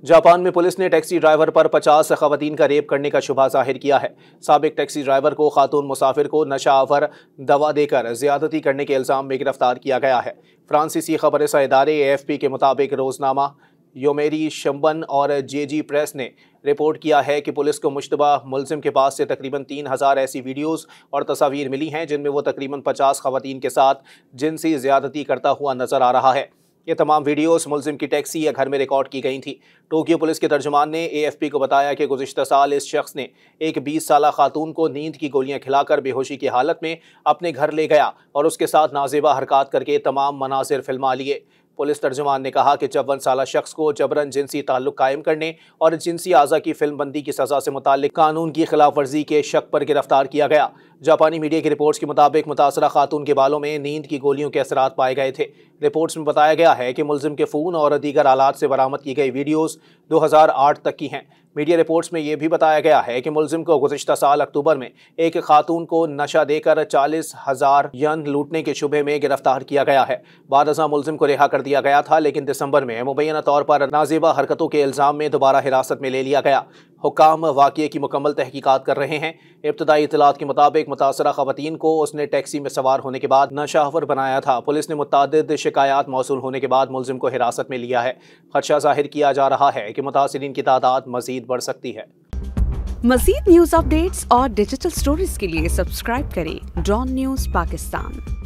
Japan में police ने taxi driver पर 50 खवातीन का रेप करने का शुबा जाहिर किया है। साबिक टैक्सी ड्राइवर को खातून मुसाफिर को नशा आवर दवा देकर ज्यादती करने के इल्जाम में गिरफ्तार किया गया है। फ्रांसीसी खबररसा इदारे AFP के मुताबिक रोजनामा योमेरी शंबन और जेजी प्रेस ने रिपोर्ट किया है कि पुलिस को मुश्तबा मुलजिम के पास से तकरीबन 3000 ऐसी वीडियोस और तस्वीर मिली हैं जिनमें वो तकरीबन 50 खवातीन के साथ जिनसी ज्यादती करता हुआ नजर आ रहा है। ये तमाम वीडियोस मुलजिम की टैक्सी या घर में रिकॉर्ड की गई थी। टोक्यो पुलिस के तर्जुमान ने AFP को बताया कि गुज़िश्ता साल इस शख्स ने एक 20 साला खातून को नींद की गोलियां खिलाकर बेहोशी की हालत में अपने घर ले गया और उसके साथ नाजेबा हरकत करके तमाम मनासिर फिल्मा लिए। पुलिस तर्जुमान ने कहा कि 54 साला शख्स को जबरन जिनसी ताल्लुक कायम करने और जिनसी आज़ा की फिल्म बंदी की सज़ा से मुताल्लिक कानून की खिलाफ वर्जी के शक पर गिरफ्तार किया गया। जापानी मीडिया की रिपोर्ट्स के मुताबिक मुतासरा खातून के बालों में नींद की गोलियों के असरात पाए गए थे। रिपोर्ट्स में बताया गया है कि मुलजिम के फ़ोन और दीगर आलात से बरामद की गई वीडियोज़ 2008 तक की हैं। मीडिया रिपोर्ट्स में यह भी बताया गया है कि मुलजिम को गुज़िश्ता साल अक्टूबर में एक खातून को नशा देकर 40,000 यन लूटने के शुबे में गिरफ्तार किया गया है। बाद अज़ां मुलजिम को रिहा कर दिया गया था, लेकिन दिसंबर में मुबैना तौर पर नाजेबा हरकतों के इल्ज़ाम में दोबारा हिरासत में ले लिया गया। हुक्काम वाक़ये की मुकम्मल तहकीकात कर रहे हैं। इब्तदाई इत्तलात के मुताबिक मुतासरा खवातीन को उसने टैक्सी में सवार होने के बाद नशावर बनाया था। पुलिस ने मुतअद्दिद शिकायत मौसूल होने के बाद मुलजिम को हिरासत में लिया है। खदशा जाहिर किया जा रहा है कि मुतासिरीन की तादाद मज़ीद बढ़ सकती है। मज़ीद न्यूज़ अपडेट्स और डिजिटल स्टोरीज के लिए सब्सक्राइब करें डॉन न्यूज़ पाकिस्तान।